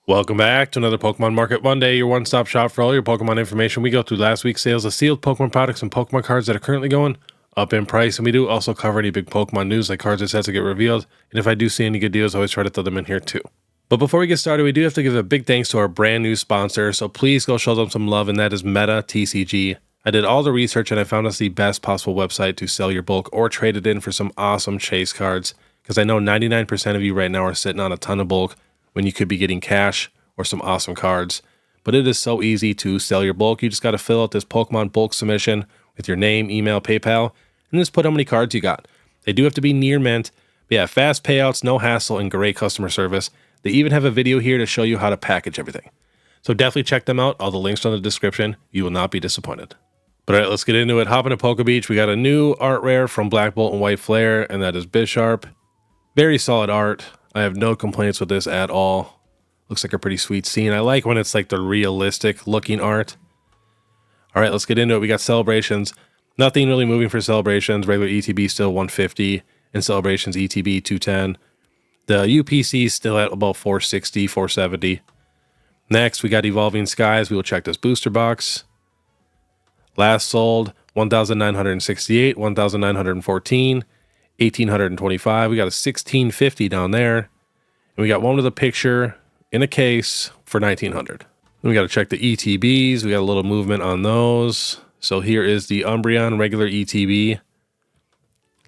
Welcome back to another Pokemon Market Monday, your one-stop shop for all your Pokemon information. We go through last week's sales of sealed Pokemon products and Pokemon cards that are currently going up in price. And we do also cover any big Pokemon news like cards that set to get revealed. And if I do see any good deals, I always try to throw them in here too. But before we get started, we do have to give a big thanks to our brand new sponsor. So please go show them some love, and that is PokeTCG. I did all the research and I found us the best possible website to sell your bulk or trade it in for some awesome chase cards. Because I know 99% of you right now are sitting on a ton of bulk when you could be getting cash or some awesome cards. But it is so easy to sell your bulk. You just got to fill out this Pokemon bulk submission with your name, email, PayPal, and just put how many cards you got. They do have to be near mint. But yeah, fast payouts, no hassle, and great customer service. They even have a video here to show you how to package everything. So definitely check them out. All the links are in the description. You will not be disappointed. But all right, let's get into it. Hop into PokeBeach. We got a new art rare from Black Bolt and White Flare, and that is Bisharp. Very solid art. I have no complaints with this at all. Looks like a pretty sweet scene. I like when it's like the realistic looking art. All right, let's get into it. We got Celebrations. Nothing really moving for Celebrations. Regular ETB still 150, and Celebrations ETB 210. The UPC still at about 460, 470. Next, we got Evolving Skies. We will check this booster box. Last sold 1,968, 1,914. 1,825. We got a 1,650 down there. And we got one with a picture in a case for 1,900. Then we got to check the ETBs. We got a little movement on those. So here is the Umbreon regular ETB.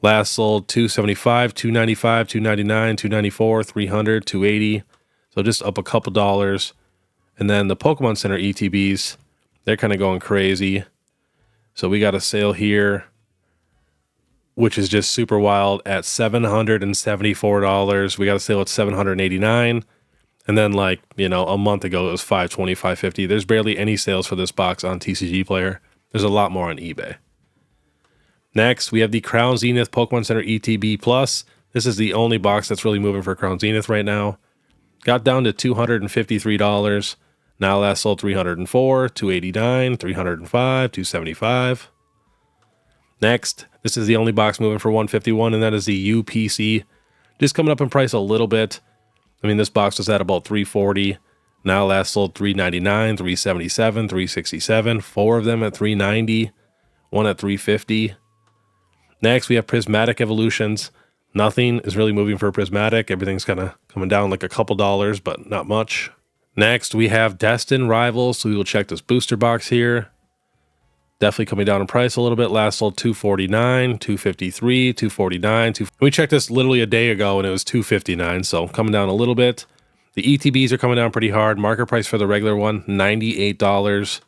Last sold 275, 295, 299, 294, 300, 280. So just up a couple dollars. And then the Pokemon Center ETBs, they're kind of going crazy. So we got a sale here, which is just super wild, at $774. We got a sale at $789. And then, like, you know, a month ago it was $520, $550. There's barely any sales for this box on TCG Player. There's a lot more on eBay. Next, we have the Crown Zenith Pokemon Center ETB Plus. This is the only box that's really moving for Crown Zenith right now. Got down to $253. Now last sold $304, $289, $305, $275. Next, this is the only box moving for $151, and that is the UPC. Just coming up in price a little bit. I mean, this box was at about $340. Now last sold $399, $377, $367. 4 of them at $390. 1 at $350. Next, we have Prismatic Evolutions. Nothing is really moving for Prismatic. Everything's kind of coming down like a couple dollars, but not much. Next, we have Destined Rivals. So we will check this booster box here. Definitely coming down in price a little bit. Last sold $249, $253, $249. We checked this literally a day ago and it was $259, so coming down a little bit. The ETBs are coming down pretty hard. Market price for the regular one, $98.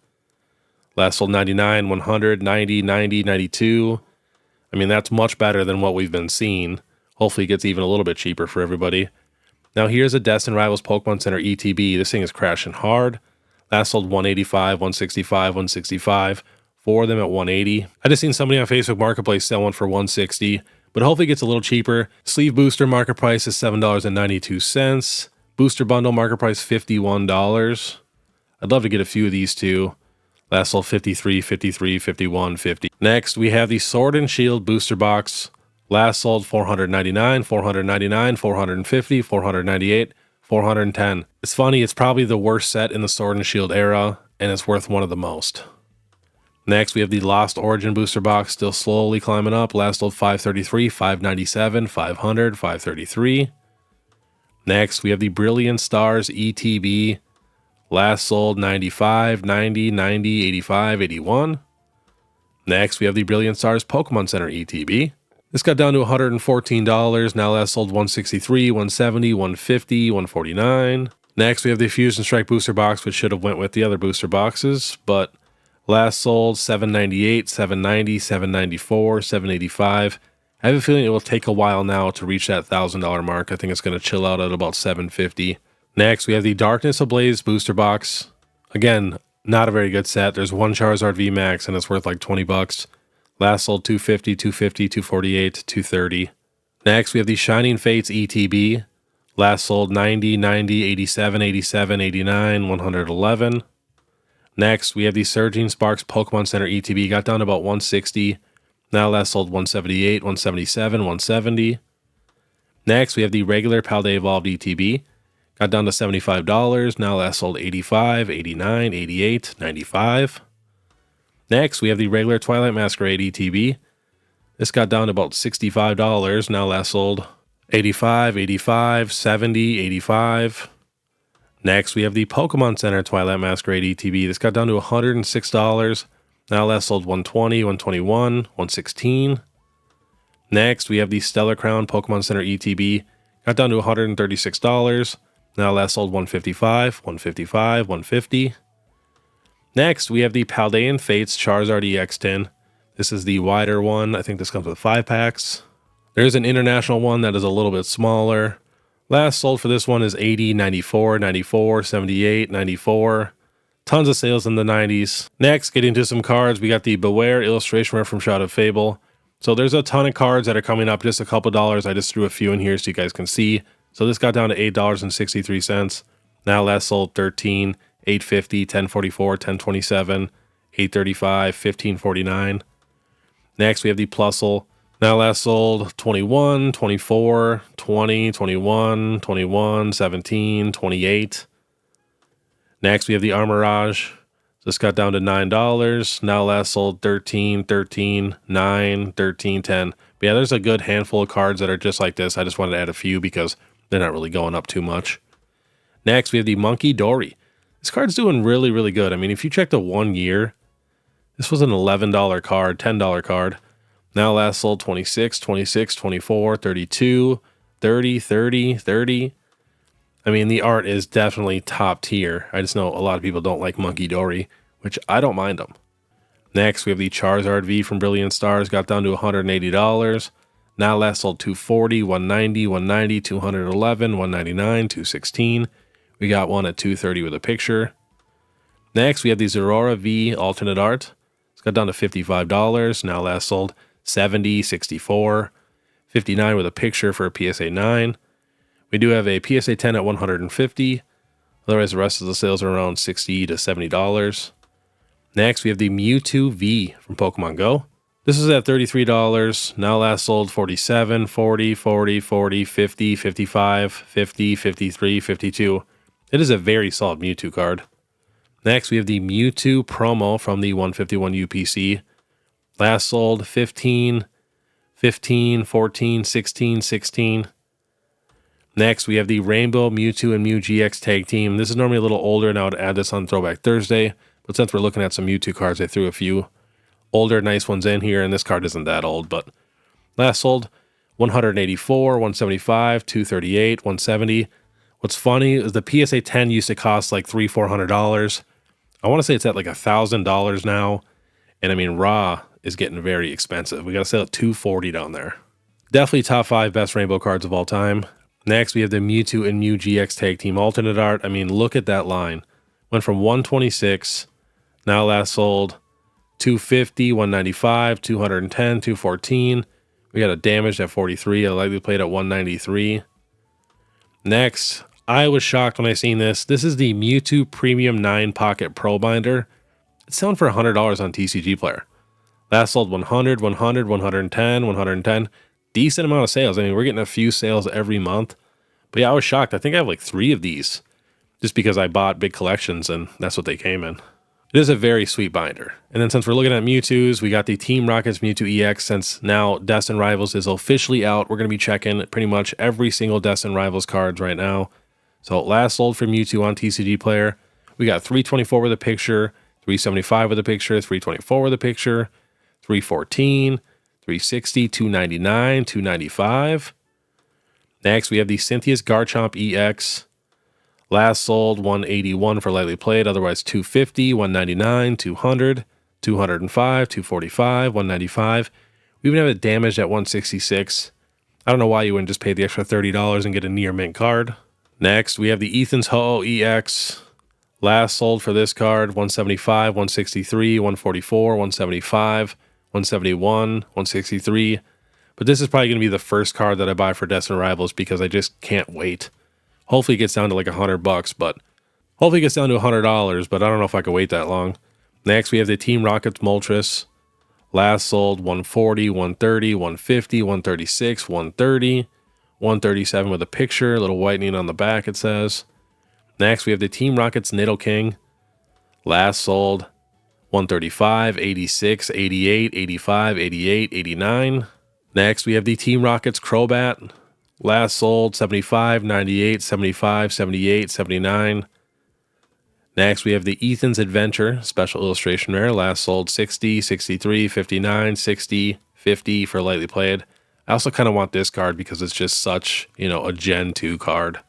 Last sold $99, $100, $90, $90, $92. I mean, that's much better than what we've been seeing. Hopefully it gets even a little bit cheaper for everybody. Now here's a Destined Rivals Pokemon Center ETB. This thing is crashing hard. Last sold $185, $165, $165. 4 of them at $180. I just seen somebody on Facebook Marketplace sell one for $160, but hopefully it gets a little cheaper. Sleeve booster market price is $7.92. Booster bundle market price $51. I'd love to get a few of these too. Last sold $53, $53, $51, $50. Next, we have the Sword and Shield booster box. Last sold $499, $499, $450, $498, $410. It's funny, it's probably the worst set in the Sword and Shield era, and it's worth one of the most. Next, we have the Lost Origin booster box, still slowly climbing up. Last sold $533, $597, $500, $533. Next, we have the Brilliant Stars ETB. Last sold $95, $90, $90, $85, $81. Next, we have the Brilliant Stars Pokemon Center ETB. This got down to $114. Now last sold $163, $170, $150, $149. Next, we have the Fusion Strike booster box, which should have went with the other booster boxes, but last sold $798, $790, $794, $785. I have a feeling it will take a while now to reach that $1,000 mark. I think it's going to chill out at about $750. Next, we have the Darkness Ablaze booster box. Again, not a very good set. There's one Charizard VMAX and it's worth like $20. Last sold $250, $250, $248, $230. Next, we have the Shining Fates ETB. Last sold $90, $90, $87, $87, $89, $111. Next, we have the Surging Sparks Pokemon Center ETB. Got down to about $160. Now last sold $178, $177, $170. Next, we have the regular Paldea Evolved ETB. Got down to $75. Now last sold 85, 89, 88, 95. Next, we have the regular Twilight Masquerade ETB. This got down to about $65. Now last sold 85, 85, 70, 85. Next, we have the Pokemon Center Twilight Masquerade ETB. This got down to $106. Now last sold 120, 121, 116. Next, we have the Stellar Crown Pokemon Center ETB. Got down to $136. Now last sold 155, 155, 150. Next, we have the Paldean Fates Charizard EX tin. This is the wider one. I think this comes with 5 packs. There's an international one that is a little bit smaller. Last sold for this one is 80, 94, 94, 78, 94. Tons of sales in the 90s. Next, getting into some cards, we got the Beware illustration rare from Shroud of Fable. So there's a ton of cards that are coming up, just a couple dollars. I just threw a few in here so you guys can see. So this got down to $8.63. Now last sold 13, 850, 1044, 1027, 835, 1549. Next, we have the Plusle. Now last sold 21, 24, 20, 21, 21, 17, 28. Next, we have the Armorage. This got down to $9. Now last sold 13, 13, 9, 13, 10. But yeah, there's a good handful of cards that are just like this. I just wanted to add a few because they're not really going up too much. Next, we have the Monkey Dory. This card's doing really, really good. I mean, if you check the 1 year, this was an $11 card, $10 card. Now last sold 26, 26, 24, 32, 30, 30, 30. I mean, the art is definitely top tier. I just know a lot of people don't like Monkey Dory, which I don't mind them. Next, we have the Charizard V from Brilliant Stars. Got down to $180. Now last sold 240, 190, 190, 211, 199, 216. We got one at 230 with a picture. Next, we have the Zeraora V alternate art. It's got down to $55. Now last sold 70, 64, 59 with a picture for a PSA 9. We do have a PSA 10 at 150. Otherwise, the rest of the sales are around $60 to $70. Next, we have the Mewtwo V from Pokemon Go. This is at $33. Now last sold 47, 40, 40, 40, 50, 55, 50, 53, 52. It is a very solid Mewtwo card. Next, we have the Mewtwo promo from the 151 UPC. Last sold 15, 15, 14, 16, 16. Next, we have the Rainbow Mewtwo and Mew GX Tag Team. This is normally a little older, and I would add this on Throwback Thursday. But since we're looking at some Mewtwo cards, I threw a few older, nice ones in here, and this card isn't that old. But last sold 184, 175, 238, 170. What's funny is the PSA 10 used to cost like $300-400. I want to say it's at like $1,000 now. And I mean, raw is getting very expensive. We got to sell at $240 down there. Definitely top 5 best rainbow cards of all time. Next, we have the Mewtwo and Mew GX Tag Team alternate art. I mean, look at that line. Went from 126, now last sold 250, 195, 210, 214. We got a damaged at 43, a lightly played at 193. Next, I was shocked when I seen this. This is the Mewtwo Premium 9 Pocket Pro Binder. It's selling for $100 on TCG Player. Last sold 100, 100, 110, 110. Decent amount of sales. I mean, we're getting a few sales every month. But yeah, I was shocked. I think I have like 3 of these just because I bought big collections and that's what they came in. It is a very sweet binder. And then since we're looking at Mewtwo's, we got the Team Rocket's Mewtwo EX. Since now Destined Rivals is officially out, we're going to be checking pretty much every single Destined Rivals cards right now. So last sold for Mewtwo on TCG Player. We got 324 with a picture, 375 with a picture, 324 with a picture, 314, 360, 299, 295. Next, we have the Cynthia's Garchomp EX. Last sold 181 for lightly played, otherwise 250, 199, 200, 205, 245, 195. We even have it damaged at 166. I don't know why you wouldn't just pay the extra $30 and get a near mint card. Next, we have the Ethan's Ho-Oh EX. Last sold for this card 175, 163, 144, 175, 171, 163. But this is probably going to be the first card that I buy for Destined Rivals because I just can't wait. Hopefully it gets down to like $100, but hopefully it gets down to $100, but I don't know if I can wait that long. Next, we have the Team Rocket's Moltres. Last sold 140, 130, 150, 136, 130, 137 with a picture, a little whitening on the back, it says. Next, we have the Team Rocket's Nidoking. Last sold 135, 86, 88, 85, 88, 89. Next, we have the Team Rocket's Crobat. Last sold 75, 98, 75, 78, 79. Next, we have the Ethan's Adventure Special Illustration Rare. Last sold 60, 63, 59, 60, 50 for lightly played. I also kind of want this card because it's just such, a Gen 2 card.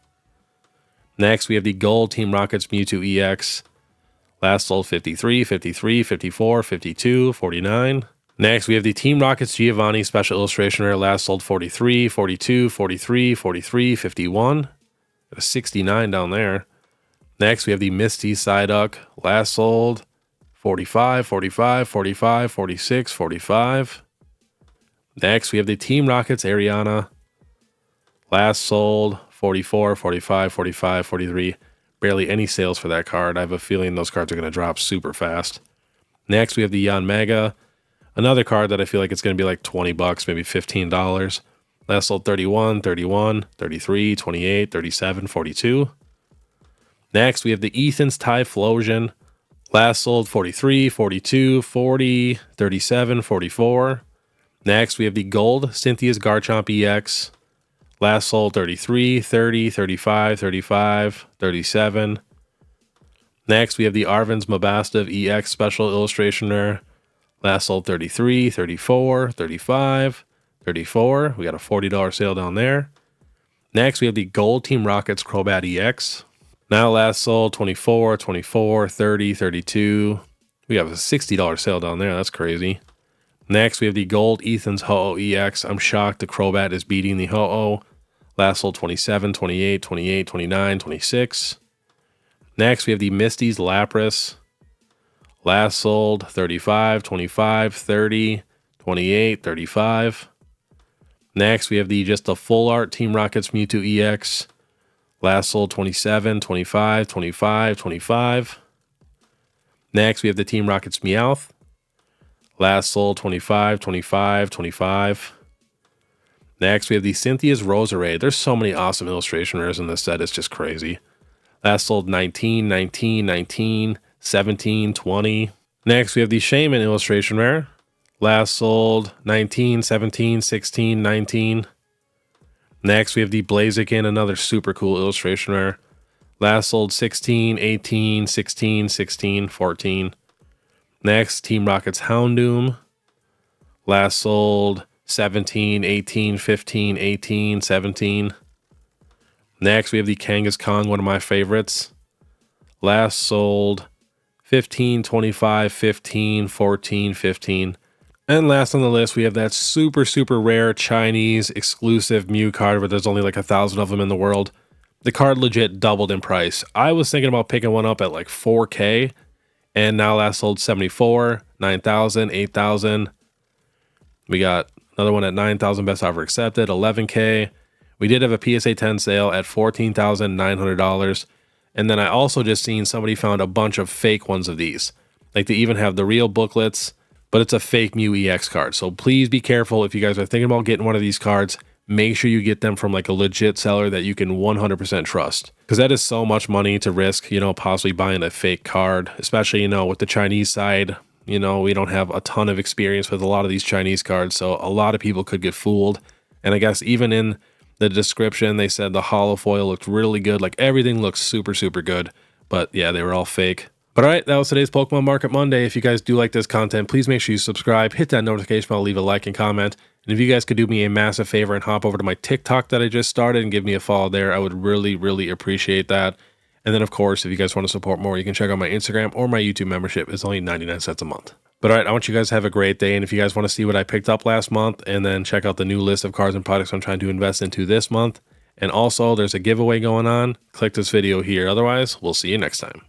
Next, we have the Gold Team Rocket's Mewtwo EX. Last sold 53, 53, 54, 52, 49. Next, we have the Team Rocket's Giovanni Special Illustration Rare. Last sold 43, 42, 43, 43, 51. Got a 69 down there. Next, we have the Misty Psyduck. Last sold 45, 45, 45, 46, 45. Next, we have the Team Rocket's Ariana. Last sold 44, 45, 45, 43. Barely any sales for that card. I have a feeling those cards are going to drop super fast. Next, we have the Yanmega. Another card that I feel like it's going to be like $20, maybe $15. Last sold 31, 31, 33, 28, 37, 42. Next, we have the Ethan's Typhlosion. Last sold 43, 42, 40, 37, 44. Next, we have the Gold Cynthia's Garchomp EX. Last sold 33, 30, 35, 35, 37. Next, we have the Arvin's Mabastov EX Special Illustration Rare. Last sold 33, 34, 35, 34. We got a $40 sale down there. Next, we have the Gold Team Rocket's Crobat EX. Now last sold 24, 24, 30, 32. We have a $60 sale down there. That's crazy. Next, we have the Gold Ethan's Ho-Oh EX. I'm shocked the Crobat is beating the Ho-Oh. Last sold 27, 28, 28, 29, 26. Next, we have the Misty's Lapras. Last sold 35, 25, 30, 28, 35. Next, we have just the Full Art Team Rocket's Mewtwo EX. Last sold 27, 25, 25, 25. Next, we have the Team Rocket's Meowth. Last sold 25, 25, 25. Next, we have the Cynthia's Roserade. There's so many awesome illustration rares in this set. It's just crazy. Last sold 19, 19, 19, 17, 20. Next, we have the Shaman illustration rare. Last sold 19, 17, 16, 19. Next, we have the Blaziken, another super cool illustration rare. Last sold 16, 18, 16, 16, 14. Next, Team Rocket's Houndoom. Last sold 17, 18, 15, 18, 17. Next, we have the Kangaskhan, one of my favorites. Last sold 15, 25, 15, 14, 15. And last on the list, we have that super, super rare Chinese exclusive Mew card where there's only like 1,000 of them in the world. The card legit doubled in price. I was thinking about picking one up at like 4K, and now last sold 74, 9,000, 8,000. We got another one at 9,000, best offer accepted, 11K. We did have a PSA 10 sale at $14,900. And then I also just seen somebody found a bunch of fake ones of these. Like they even have the real booklets, but it's a fake Mew EX card. So please be careful if you guys are thinking about getting one of these cards. Make sure you get them from like a legit seller that you can 100% trust. Because that is so much money to risk, possibly buying a fake card. Especially, with the Chinese side, we don't have a ton of experience with a lot of these Chinese cards. So a lot of people could get fooled. And I guess even in the description, they said the holo foil looked really good. Like everything looks super, super good. But yeah, they were all fake. But all right, that was today's Pokemon Market Monday. If you guys do like this content, please make sure you subscribe, hit that notification bell, leave a like and comment. And if you guys could do me a massive favor and hop over to my TikTok that I just started and give me a follow there, I would really, really appreciate that. And then, of course, if you guys want to support more, you can check out my Instagram or my YouTube membership. It's only 99 cents a month. But all right, I want you guys to have a great day. And if you guys want to see what I picked up last month and then check out the new list of cards and products I'm trying to invest into this month. And also, there's a giveaway going on. Click this video here. Otherwise, we'll see you next time.